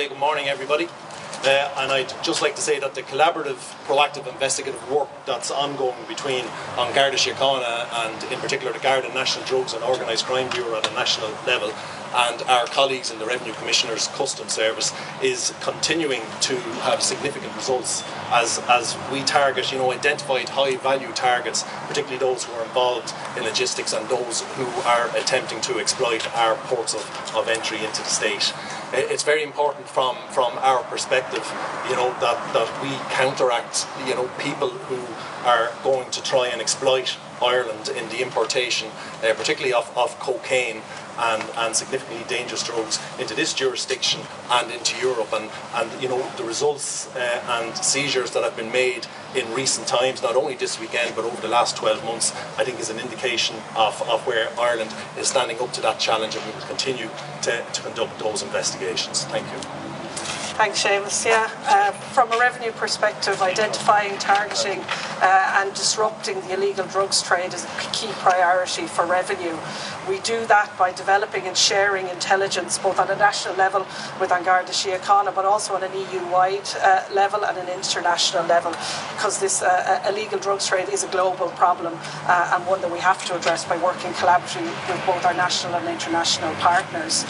Okay, good morning everybody. And I'd just like to say that the collaborative, proactive, investigative work that's ongoing between An Garda Síochána and in particular the Garda National Drugs and Organised Crime Bureau at a national level and our colleagues in the Revenue Commissioner's Customs Service is continuing to have significant results as we target, identified high value targets, particularly those who are involved in logistics and those who are attempting to exploit our ports of entry into the state. It's very important from our perspective, that we counteract, people who are going to try and exploit Ireland in the importation, particularly of cocaine and significantly dangerous drugs into this jurisdiction and into Europe. And the results and seizures that have been made in recent times, not only this weekend but over the last 12 months, I think is an indication of where Ireland is standing up to that challenge, and we will continue to conduct those investigations. Thank you. Thanks, Seamus. From a revenue perspective, identifying, targeting and disrupting the illegal drugs trade is a key priority for revenue. We do that by developing and sharing intelligence both on a national level with An Garda Síochána but also on an EU-wide level and an international level, because this illegal drugs trade is a global problem and one that we have to address by working collaboratively with both our national and international partners.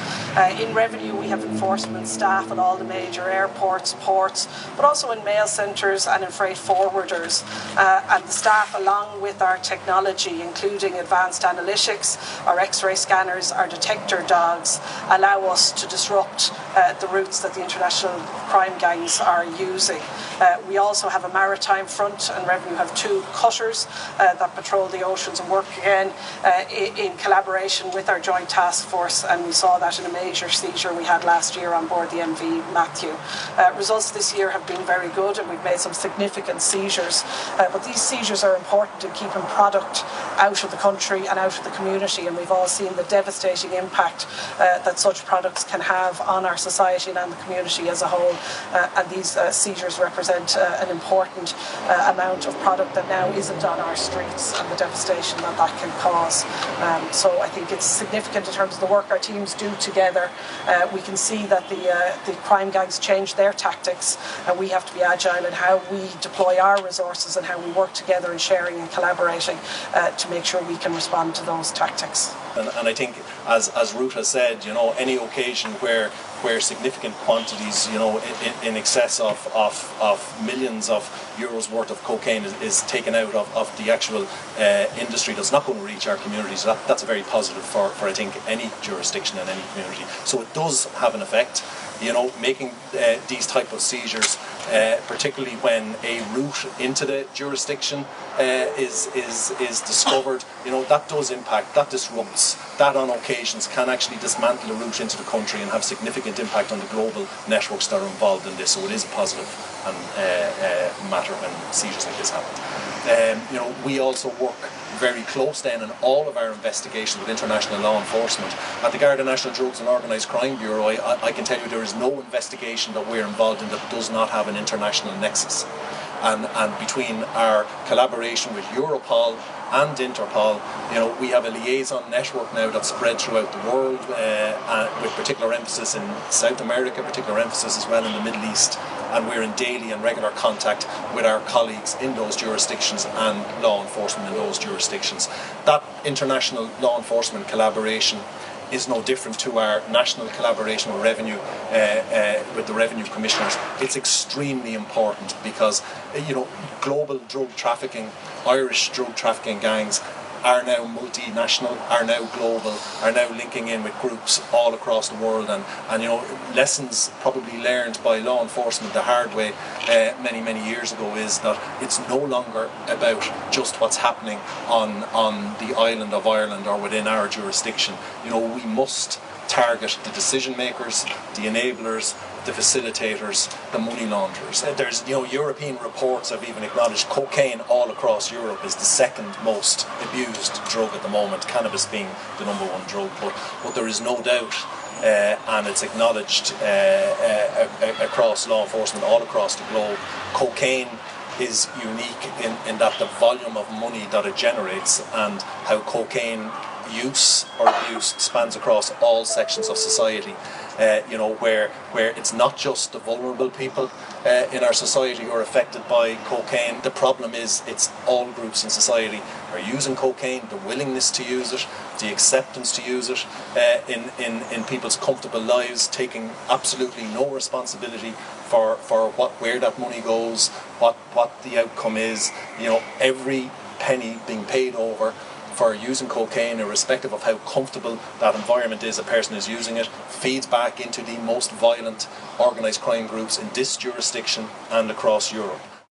In revenue, we have enforcement staff at all the major airports, ports, but also in mail centres and in freight forwarders. And the staff, along with our technology, including advanced analytics, our X-ray scanners, our detector dogs, allow us to disrupt the routes that the international crime gangs are using. We also have a maritime front, and revenue have two cutters that patrol the oceans and work again in collaboration with our joint task force, and we saw that in a major seizure we had last year on board the MV Matthew. Results this year have been very good, and we've made some significant seizures, but these seizures are important in keeping product out of the country and out of the community, and we've all seen the devastating impact that such products can have on our society and on the community as a whole, and these seizures represent an important amount of product that now isn't on our streets and the devastation that can cause. So I think it's significant in terms of the work our teams do together. We can see that the crime gangs change their tactics, and we have to be agile in how we deploy our resources and how we work together in sharing and collaborating to make sure we can respond to those tactics. And I think, as Ruth has said, any occasion where significant quantities, in excess of millions of euros worth of cocaine is taken out of the actual industry that's not going to reach our communities, that's a very positive for I think any jurisdiction and any community. So it does have an effect. Making these type of seizures, particularly when a route into the jurisdiction is discovered, that does impact, that disrupts, that on occasions can actually dismantle a route into the country and have significant impact on the global networks that are involved in this. So it is a positive matter when seizures like this happen. We also work very close then in all of our investigations with international law enforcement. At the Garda National Drugs and Organised Crime Bureau, I can tell you there is no investigation that we're involved in that does not have an international nexus. And between our collaboration with Europol and Interpol, we have a liaison network now that's spread throughout the world, with particular emphasis in South America, particular emphasis as well in the Middle East, and we're in daily and regular contact with our colleagues in those jurisdictions and law enforcement in those jurisdictions. That international law enforcement collaboration is no different to our national collaboration with revenue, with the revenue commissioners. It's extremely important because global drug trafficking, Irish drug trafficking gangs are now multinational, are now global, are now linking in with groups all across the world, and lessons probably learned by law enforcement the hard way many years ago is that it's no longer about just what's happening on the island of Ireland or within our jurisdiction. We must target the decision makers, the enablers, the facilitators, the money launderers. There's, European reports have even acknowledged cocaine all across Europe is the second most abused drug at the moment, cannabis being the number one drug. But there is no doubt, and it's acknowledged across law enforcement all across the globe, cocaine is unique in that the volume of money that it generates and how cocaine use or abuse spans across all sections of society. where it's not just the vulnerable people in our society who are affected by cocaine. The problem is it's all groups in society are using cocaine, the willingness to use it, the acceptance to use it in people's comfortable lives, taking absolutely no responsibility for where that money goes, what the outcome is. Every penny being paid over for using cocaine, irrespective of how comfortable that environment is a person is using it, feeds back into the most violent organised crime groups in this jurisdiction and across Europe.